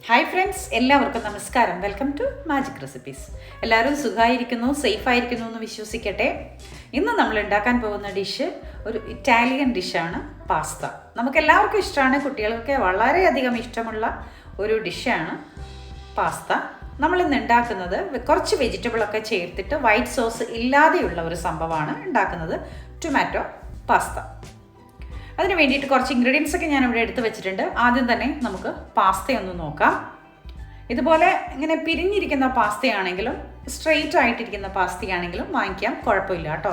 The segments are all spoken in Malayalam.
ഹായ് ഫ്രണ്ട്സ്, എല്ലാവർക്കും നമസ്കാരം. Welcome to magic recipes. എല്ലാവരും സുഖമായിരിക്കുന്നു, സേഫായിരിക്കുന്നു എന്ന് വിശ്വസിക്കട്ടെ. ഇന്ന് നമ്മൾ ഉണ്ടാക്കാൻ പോകുന്ന ഡിഷ് ഒരു ഇറ്റാലിയൻ ഡിഷാണ്, പാസ്ത. നമുക്കെല്ലാവർക്കും ഇഷ്ടമാണ്, കുട്ടികൾക്ക് വളരെയധികം ഇഷ്ടമുള്ള ഒരു ഡിഷാണ് പാസ്ത. നമ്മളിന്ന് ഉണ്ടാക്കുന്നത് കുറച്ച് വെജിറ്റബിളൊക്കെ ചേർത്തിട്ട് വൈറ്റ് സോസ് ഇല്ലാതെയുള്ള ഒരു സംഭവമാണ് ഉണ്ടാക്കുന്നത്, ടൊമാറ്റോ പാസ്ത. അതിന് വേണ്ടിയിട്ട് കുറച്ച് ഇൻഗ്രീഡിയൻസ് ഒക്കെ ഞാൻ ഇവിടെ എടുത്ത് വെച്ചിട്ടുണ്ട്. ആദ്യം തന്നെ നമുക്ക് പാസ്തയൊന്ന് നോക്കാം. ഇതുപോലെ ഇങ്ങനെ പിരിഞ്ഞിരിക്കുന്ന പാസ്തയാണെങ്കിലും സ്ട്രെയിറ്റ് ആയിട്ടിരിക്കുന്ന പാസ്തയാണെങ്കിലും വാങ്ങിക്കാം, കുഴപ്പമില്ല കേട്ടോ.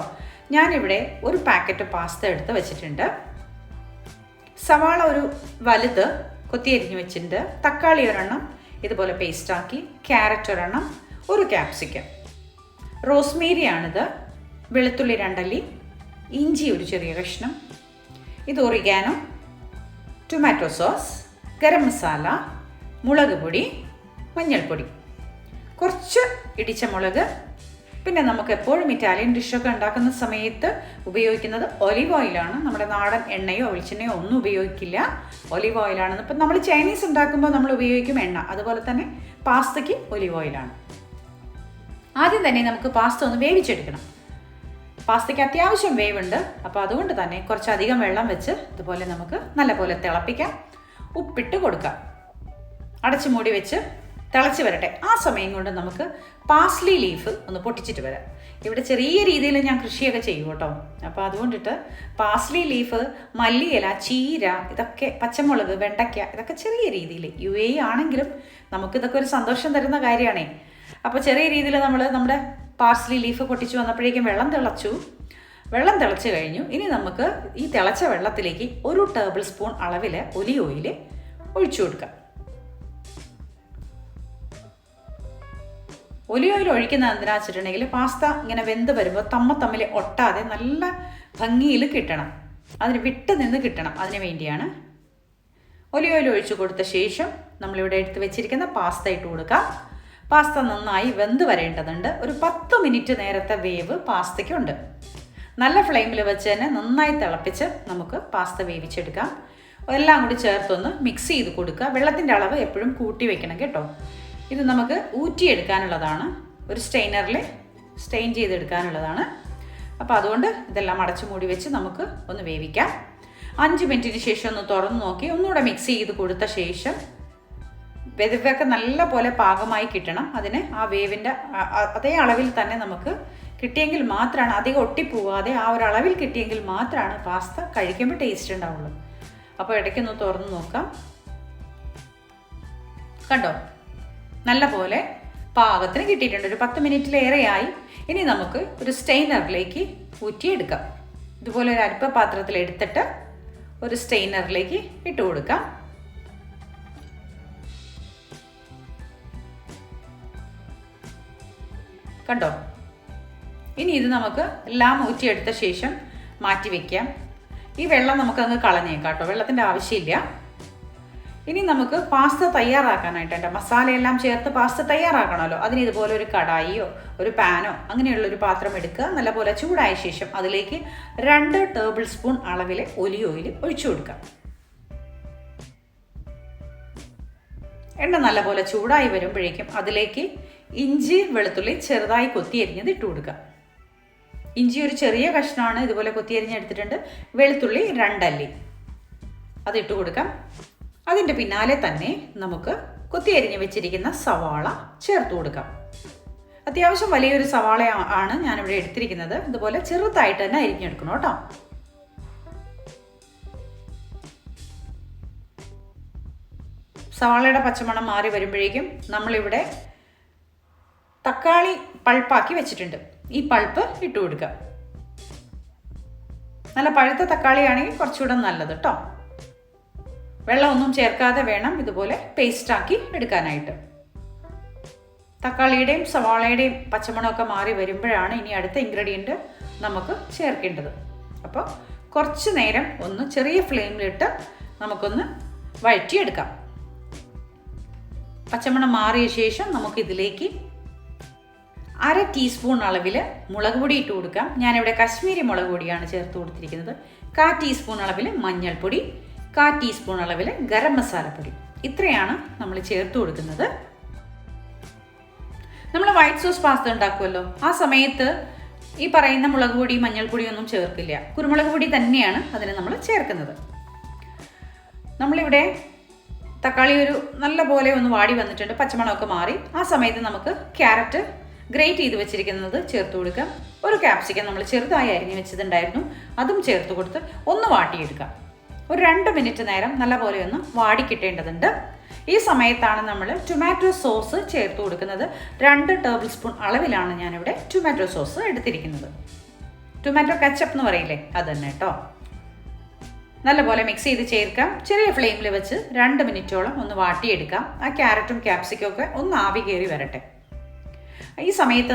ഞാനിവിടെ ഒരു പാക്കറ്റ് പാസ്ത എടുത്ത് വെച്ചിട്ടുണ്ട്. സവാള ഒരു വലുത് കൊത്തിയരിഞ്ഞ് വെച്ചിട്ടുണ്ട്. തക്കാളി ഒരെണ്ണം ഇതുപോലെ പേസ്റ്റാക്കി, ക്യാരറ്റ് ഒരെണ്ണം, ഒരു ക്യാപ്സിക്കം, റോസ്മേരി ആണിത്, വെളുത്തുള്ളി 2 അല്ലി, ഇഞ്ചി ഒരു ചെറിയ കഷ്ണം, ഇത് oregano, tomato sauce, garam masala, മുളക് പൊടി, മഞ്ഞൾപ്പൊടി, കുറച്ച് ഇടിച്ച മുളക്. പിന്നെ നമുക്ക് എപ്പോഴും ഇറ്റാലിയൻ ഡിഷൊക്കെ ഉണ്ടാക്കുന്ന സമയത്ത് ഉപയോഗിക്കുന്നത് ഒലിവ് ഓയിലാണ്. നമ്മുടെ നാടൻ എണ്ണയോ വെളിച്ചെണ്ണയോ ഒന്നും ഉപയോഗിക്കില്ല, ഒലിവ് ഓയിലാണ്. ഇപ്പം നമ്മൾ ചൈനീസ് ഉണ്ടാക്കുമ്പോൾ നമ്മൾ ഉപയോഗിക്കും എണ്ണ, അതുപോലെ തന്നെ പാസ്തയ്ക്ക് ഒലിവ് ഓയിലാണ്. ആദ്യം തന്നെ നമുക്ക് പാസ്ത ഒന്ന് വേവിച്ചെടുക്കണം. പാസ്തയ്ക്ക് അത്യാവശ്യം വേവുണ്ട്, അപ്പോൾ അതുകൊണ്ട് തന്നെ കുറച്ചധികം വെള്ളം വെച്ച് ഇതുപോലെ നമുക്ക് നല്ലപോലെ തിളപ്പിക്കാം. ഉപ്പിട്ട് കൊടുക്കാം, അടച്ചു മൂടി വെച്ച് തിളച്ച് വരട്ടെ. ആ സമയം കൊണ്ട് നമുക്ക് പാർസ്ലി ലീഫ് ഒന്ന് പൊട്ടിച്ചിട്ട് വരാം. ഇവിടെ ചെറിയ രീതിയിൽ ഞാൻ കൃഷിയൊക്കെ ചെയ്യും കേട്ടോ, അപ്പോൾ അതുകൊണ്ടിട്ട് പാർസ്ലി ലീഫ്, മല്ലിയില, ചീര, ഇതൊക്കെ, പച്ചമുളക്, വെണ്ടയ്ക്ക, ഇതൊക്കെ ചെറിയ രീതിയിൽ, UAE ആണെങ്കിലും നമുക്കിതൊക്കെ ഒരു സന്തോഷം തരുന്ന കാര്യമാണേ. അപ്പോൾ ചെറിയ രീതിയിൽ നമ്മുടെ പാർസ്ലി ലീഫ് പൊട്ടിച്ചു വന്നപ്പോഴേക്കും വെള്ളം തിളച്ച് കഴിഞ്ഞു. ഇനി നമുക്ക് ഈ തിളച്ച വെള്ളത്തിലേക്ക് 1 ടേബിൾ സ്പൂൺ അളവിൽ ഒലിവ് ഓയിൽ ഒഴിച്ചു കൊടുക്കാം. ഒലിവ് ഓയിൽ ഒഴിക്കുന്നത് എന്തിനാ വെച്ചിട്ടുണ്ടെങ്കിൽ പാസ്ത ഇങ്ങനെ വെന്ത് വരുമ്പോൾ തമ്മിൽ ഒട്ടാതെ നല്ല ഭംഗിയിൽ കിട്ടണം, അതിന് വിട്ട് നിന്ന് കിട്ടണം. അതിന് വേണ്ടിയാണ് ഒലിവ് ഓയിൽ ഒഴിച്ചു കൊടുത്ത ശേഷം നമ്മളിവിടെ എടുത്ത് വെച്ചിരിക്കുന്ന പാസ്ത ഇട്ട് കൊടുക്കാം. പാസ്ത നന്നായി വെന്ത് വരേണ്ടതുണ്ട്. ഒരു 10 മിനിറ്റ് നേരത്തെ വേവ് പാസ്തയ്ക്കുണ്ട്. നല്ല ഫ്ലെയിമിൽ വെച്ച് തന്നെ നന്നായി തിളപ്പിച്ച് നമുക്ക് പാസ്ത വേവിച്ചെടുക്കാം. എല്ലാം കൂടി ചേർത്തൊന്ന് മിക്സ് ചെയ്ത് കൊടുക്കുക. വെള്ളത്തിൻ്റെ അളവ് എപ്പോഴും കൂട്ടി വെക്കണം കേട്ടോ. ഇത് നമുക്ക് ഊറ്റിയെടുക്കാനുള്ളതാണ്, ഒരു സ്റ്റെയിനറിൽ സ്റ്റെയിൻ ചെയ്തെടുക്കാനുള്ളതാണ്. അപ്പോൾ അതുകൊണ്ട് ഇതെല്ലാം അടച്ചു മൂടി വെച്ച് നമുക്ക് ഒന്ന് വേവിക്കാം. 5 മിനിറ്റിന് ശേഷം ഒന്ന് തുറന്ന് നോക്കി ഒന്നുകൂടെ മിക്സ് ചെയ്ത് കൊടുത്ത ശേഷം വെതൊക്കെ നല്ല പോലെ പാകമായി കിട്ടണം. അതിന് ആ വേവിൻ്റെ അതേ അളവിൽ തന്നെ നമുക്ക് കിട്ടിയെങ്കിൽ മാത്രമാണ്, അധികം ഒട്ടിപ്പോവാതെ ആ ഒരു അളവിൽ കിട്ടിയെങ്കിൽ മാത്രമാണ് പാസ്ത കഴിക്കുമ്പോൾ ടേസ്റ്റ് ഉണ്ടാവുള്ളൂ. അപ്പോൾ ഇടയ്ക്കൊന്ന് തുറന്ന് നോക്കാം. കണ്ടോ, നല്ല പോലെ പാകത്തിന് കിട്ടിയിട്ടുണ്ട്. ഒരു 10 മിനിറ്റിലേറെയായി. ഇനി നമുക്ക് ഒരു സ്റ്റെയിനറിലേക്ക് ഊറ്റിയെടുക്കാം. ഇതുപോലെ ഒരു അരിപ്പ പാത്രത്തിൽ എടുത്തിട്ട് ഒരു സ്റ്റെയിനറിലേക്ക് ഇട്ട് കൊടുക്കാം. കണ്ടോ, ഇനി ഇത് നമുക്ക് എല്ലാം ഊറ്റിയെടുത്ത ശേഷം മാറ്റി വയ്ക്കാം. ഈ വെള്ളം നമുക്കങ്ങ് കളഞ്ഞേക്കാം കേട്ടോ, വെള്ളത്തിൻ്റെ ആവശ്യമില്ല. ഇനി നമുക്ക് പാസ്ത തയ്യാറാക്കാനായിട്ട് എൻ്റെ മസാലയെല്ലാം ചേർത്ത് പാസ്ത തയ്യാറാക്കണമല്ലോ. അതിന് ഇതുപോലെ ഒരു കടായിയോ ഒരു പാനോ അങ്ങനെയുള്ളൊരു പാത്രം എടുക്കുക. നല്ലപോലെ ചൂടായ ശേഷം അതിലേക്ക് 2 ടേബിൾ സ്പൂൺ അളവിൽ ഒലിവ് ഓയിൽ ഒഴിച്ചു കൊടുക്കുക. എണ്ണ നല്ലപോലെ ചൂടായി വരുമ്പോഴേക്കും അതിലേക്ക് ഇഞ്ചി, വെളുത്തുള്ളി ചെറുതായി കൊത്തിയരിഞ്ഞത് ഇട്ട് കൊടുക്കുക. ഇഞ്ചി ഒരു ചെറിയ കഷ്ണമാണ്, ഇതുപോലെ കൊത്തിയരിഞ്ഞെടുത്തിട്ടുണ്ട്. വെളുത്തുള്ളി 2 അല്ലി അത് ഇട്ട് കൊടുക്കാം. അതിൻ്റെ പിന്നാലെ തന്നെ നമുക്ക് കൊത്തിയരിഞ്ഞ് വെച്ചിരിക്കുന്ന സവാള ചേർത്ത് കൊടുക്കാം. അത്യാവശ്യം വലിയൊരു സവാള ആണ് ഞാനിവിടെ എടുത്തിരിക്കുന്നത്. ഇതുപോലെ ചെറുതായിട്ട് തന്നെ അരിഞ്ഞെടുക്കണം കേട്ടോ. സവാളയുടെ പച്ചമണം മാറി വരുമ്പോഴേക്കും നമ്മളിവിടെ തക്കാളി പൾപ്പാക്കി വെച്ചിട്ടുണ്ട്. ഈ പൾപ്പ് ഇട്ട് കൊടുക്കുക. നല്ല പഴുത്ത തക്കാളിയാണെങ്കിൽ കുറച്ചുകൂടെ നല്ലത് കേട്ടോ. വെള്ളമൊന്നും ചേർക്കാതെ വേണം ഇതുപോലെ പേസ്റ്റാക്കി എടുക്കാനായിട്ട്. തക്കാളിയുടെയും സവാളയുടെയും പച്ചമണമൊക്കെ മാറി വരുമ്പോഴാണ് ഇനി അടുത്ത ഇൻഗ്രീഡിയൻറ്റ് നമുക്ക് ചേർക്കേണ്ടത്. അപ്പോൾ കുറച്ച് നേരം ഒന്ന് ചെറിയ ഫ്ലെയിമിലിട്ട് നമുക്കൊന്ന് വഴറ്റിയെടുക്കാം. പച്ചമണം മാറിയ ശേഷം നമുക്കിതിലേക്ക് 1/2 ടീസ്പൂൺ അളവിൽ മുളക് പൊടി ഇട്ട് കൊടുക്കാം. ഞാനിവിടെ കശ്മീരി മുളക് പൊടിയാണ് ചേർത്ത് കൊടുത്തിരിക്കുന്നത്. 1/4 ടീസ്പൂൺ അളവിൽ മഞ്ഞൾപ്പൊടി, 1/4 ടീസ്പൂൺ അളവിൽ ഗരം മസാലപ്പൊടി, ഇത്രയാണ് നമ്മൾ ചേർത്ത് കൊടുക്കുന്നത്. നമ്മൾ വൈറ്റ് സോസ് പാസ്ത ഉണ്ടാക്കുമല്ലോ, ആ സമയത്ത് ഈ പറയുന്ന മുളക് പൊടി മഞ്ഞൾപ്പൊടി ഒന്നും ചേർക്കില്ല. കുരുമുളക് പൊടി തന്നെയാണ് അതിന് നമ്മൾ ചേർക്കുന്നത്. നമ്മളിവിടെ തക്കാളി ഒരു നല്ല പോലെ ഒന്ന് വാടി വന്നിട്ടുണ്ട്, പച്ചമണമൊക്കെ മാറി. ആ സമയത്ത് നമുക്ക് ക്യാരറ്റ് ഗ്രേറ്റ് ചെയ്ത് വെച്ചിരിക്കുന്നത് ചേർത്ത് കൊടുക്കാം. ഒരു ക്യാപ്സിക്കം നമ്മൾ ചെറുതായി അരിഞ്ഞ് വെച്ചതുണ്ടായിരുന്നു, അതും ചേർത്ത് കൊടുത്ത് ഒന്ന് വാട്ടിയെടുക്കാം. ഒരു 2 മിനിറ്റ് നേരം നല്ല പോലെ ഒന്ന് വാടിക്കിട്ടേണ്ടതുണ്ട്. ഈ സമയത്താണ് നമ്മൾ ടൊമാറ്റോ സോസ് ചേർത്ത് കൊടുക്കുന്നത്. 2 ടേബിൾ സ്പൂൺ അളവിലാണ് ഞാനിവിടെ ടൊമാറ്റോ സോസ് എടുത്തിരിക്കുന്നത്. ടൊമാറ്റോ കെച്ചപ്പ് എന്ന് പറയില്ലേ, അത് തന്നെ കേട്ടോ. നല്ലപോലെ മിക്സ് ചെയ്ത് ചേർക്കാം. ചെറിയ ഫ്ലെയിമിൽ വെച്ച് 2 മിനിറ്റോളം ഒന്ന് വാട്ടിയെടുക്കാം. ആ ക്യാരറ്റും ക്യാപ്സിക്കും ഒക്കെ ഒന്ന് ആവി കയറി വരട്ടെ. ഈ സമയത്ത്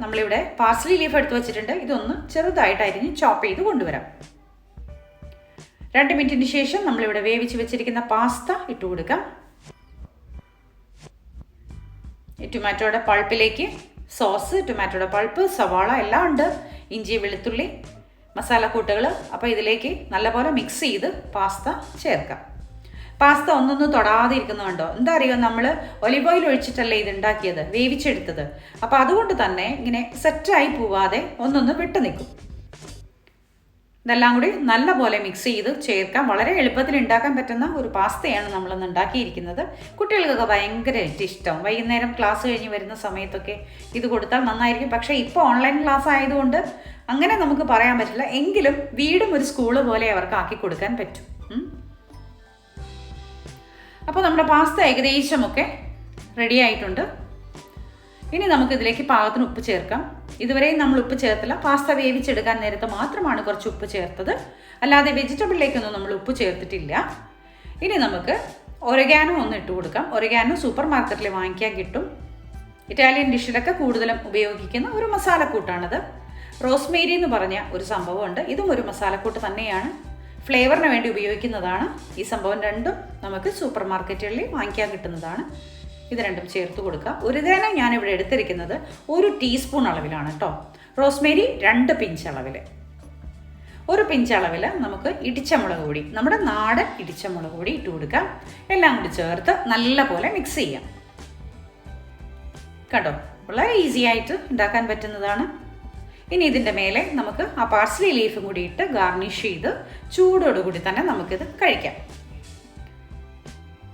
നമ്മളിവിടെ പാർസ്ലി ലീഫ് എടുത്ത് വെച്ചിട്ടുണ്ട്, ഇതൊന്ന് ചെറുതായിട്ട് അരിഞ്ഞ് ചോപ്പ് ചെയ്ത് കൊണ്ടുവരാം. 2 മിനിറ്റിന് ശേഷം നമ്മളിവിടെ വേവിച്ച് വെച്ചിരിക്കുന്ന പാസ്ത ഇട്ട് കൊടുക്കാം. ഈ ടൊമാറ്റോയുടെ പൾപ്പിലേക്ക് സോസ്, ടൊമാറ്റോയുടെ പൾപ്പ്, സവാള എല്ലാം ഉണ്ട്, ഇഞ്ചി വെളുത്തുള്ളി മസാലക്കൂട്ടുകൾ. അപ്പോൾ ഇതിലേക്ക് നല്ലപോലെ മിക്സ് ചെയ്ത് പാസ്ത ചേർക്കാം. പാസ്ത ഒന്നൊന്ന് തൊടാതെ ഇരിക്കുന്നുണ്ടോ? എന്താ അറിയുമോ, നമ്മൾ ഒലിവ് ഓയിൽ ഒഴിച്ചിട്ടല്ലേ ഇത് ഉണ്ടാക്കിയത്, വേവിച്ചെടുത്തത്. അപ്പോൾ അതുകൊണ്ട് തന്നെ ഇങ്ങനെ സെറ്റായി പോവാതെ ഒന്നൊന്ന് വിട്ട് നിൽക്കും. ഇതെല്ലാം കൂടി നല്ലപോലെ മിക്സ് ചെയ്ത് ചേർക്കാം. വളരെ എളുപ്പത്തിൽ ഉണ്ടാക്കാൻ പറ്റുന്ന ഒരു പാസ്തയാണ് നമ്മളിന്ന് ഉണ്ടാക്കിയിരിക്കുന്നത്. കുട്ടികൾക്കൊക്കെ ഭയങ്കരമായിട്ട് ഇഷ്ടം. വൈകുന്നേരം ക്ലാസ് കഴിഞ്ഞ് വരുന്ന സമയത്തൊക്കെ ഇത് കൊടുത്താൽ നന്നായിരിക്കും. പക്ഷേ ഇപ്പോൾ ഓൺലൈൻ ക്ലാസ് ആയതുകൊണ്ട് അങ്ങനെ നമുക്ക് പറയാൻ പറ്റില്ല. എങ്കിലും വീടും ഒരു സ്കൂള് പോലെ അവർക്ക് ആക്കി കൊടുക്കാൻ പറ്റും. അപ്പോൾ നമ്മുടെ പാസ്ത ഏകദേശമൊക്കെ റെഡി ആയിട്ടുണ്ട്. ഇനി നമുക്കിതിലേക്ക് പാകത്തിന് ഉപ്പ് ചേർക്കാം. ഇതുവരെയും നമ്മൾ ഉപ്പ് ചേർത്തില്ല. പാസ്ത വേവിച്ചെടുക്കാൻ നേരത്തെ മാത്രമാണ് കുറച്ച് ഉപ്പ് ചേർത്തത്, അല്ലാതെ വെജിറ്റബിളിലേക്കൊന്നും നമ്മൾ ഉപ്പ് ചേർത്തിട്ടില്ല. ഇനി നമുക്ക് ഒരഗാനോ ഒന്ന് ഇട്ട് കൊടുക്കാം. ഒരഗാനോ സൂപ്പർ മാർക്കറ്റിൽ വാങ്ങിക്കാൻ കിട്ടും. ഇറ്റാലിയൻ ഡിഷിലൊക്കെ കൂടുതലും ഉപയോഗിക്കുന്ന ഒരു മസാലക്കൂട്ടാണിത്. റോസ്മേരി എന്ന് പറഞ്ഞ ഒരു സംഭവമുണ്ട്, ഇതും ഒരു മസാലക്കൂട്ട് തന്നെയാണ്. ഫ്ലേവറിന് വേണ്ടി ഉപയോഗിക്കുന്നതാണ്. ഈ സംഭവം രണ്ടും നമുക്ക് സൂപ്പർ മാർക്കറ്റുകളിൽ വാങ്ങിക്കാൻ കിട്ടുന്നതാണ്. ഇത് രണ്ടും ചേർത്ത് കൊടുക്കുക. ഒരഗാനോ ഞാനിവിടെ എടുത്തിരിക്കുന്നത് 1 ടീസ്പൂൺ അളവിലാണ് കേട്ടോ. റോസ്മേരി 2 പിഞ്ച് അളവിൽ. 1 പിഞ്ച് അളവിൽ നമുക്ക് ഇടിച്ച മുളക് പൊടി, നമ്മുടെ നാടൻ ഇടിച്ച മുളക് പൊടി ഇട്ട് കൊടുക്കാം. എല്ലാം കൂടി ചേർത്ത് നല്ല പോലെ മിക്സ് ചെയ്യാം. കേട്ടോ, വളരെ ഈസി ആയിട്ട് ഉണ്ടാക്കാൻ പറ്റുന്നതാണ്. ഇനി ഇതിൻ്റെ മേലെ നമുക്ക് ആ പാർസ്ലി ലീഫും കൂടി ഇട്ട് ഗാർണിഷ് ചെയ്ത് ചൂടോടുകൂടി തന്നെ നമുക്കിത് കഴിക്കാം.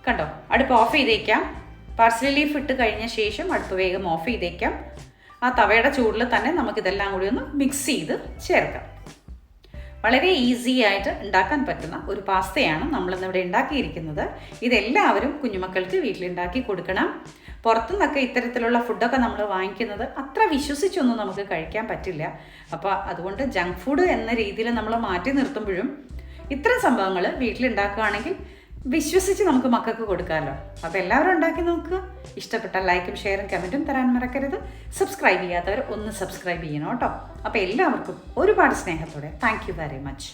കണ്ടോ, അടുപ്പ് ഓഫ് ചെയ്തേക്കാം. പാർസ്ലി ലീഫ് ഇട്ട് കഴിഞ്ഞ ശേഷം അടുപ്പ് വേഗം ഓഫ് ചെയ്തേക്കാം. ആ തവയുടെ ചൂടിൽ തന്നെ നമുക്കിതെല്ലാം കൂടി ഒന്ന് മിക്സ് ചെയ്ത് ചേർക്കാം. വളരെ ഈസി ആയിട്ട് ഉണ്ടാക്കാൻ പറ്റുന്ന ഒരു പാസ്തയാണ് നമ്മളിന്നിവിടെ ഉണ്ടാക്കിയിരിക്കുന്നത്. ഇതെല്ലാവരും കുഞ്ഞുമക്കൾക്ക് വീട്ടിലുണ്ടാക്കി കൊടുക്കണം. പുറത്തുനിന്നൊക്കെ ഇത്തരത്തിലുള്ള ഫുഡൊക്കെ നമ്മൾ വാങ്ങിക്കുന്നത് അത്ര വിശ്വസിച്ചൊന്നും നമുക്ക് കഴിക്കാൻ പറ്റില്ല. അപ്പോൾ അതുകൊണ്ട് ജങ്ക് ഫുഡ് എന്ന രീതിയിൽ നമ്മൾ മാറ്റി നിർത്തുമ്പോഴും ഇത്തരം സംഭവങ്ങൾ വീട്ടിലുണ്ടാക്കുകയാണെങ്കിൽ വിശ്വസിച്ച് നമുക്ക് മക്കൾക്ക് കൊടുക്കാമല്ലോ. അപ്പോൾ എല്ലാവരും ഉണ്ടാക്കി നോക്കുക. ഇഷ്ടപ്പെട്ടാൽ ലൈക്കും ഷെയറും കമൻറ്റും തരാൻ മറക്കരുത്. സബ്സ്ക്രൈബ് ചെയ്യാത്തവർ ഒന്ന് സബ്സ്ക്രൈബ് ചെയ്യണം കേട്ടോ. അപ്പോൾ എല്ലാവർക്കും ഒരുപാട് സ്നേഹത്തോടെ താങ്ക് യു വെരി മച്ച്.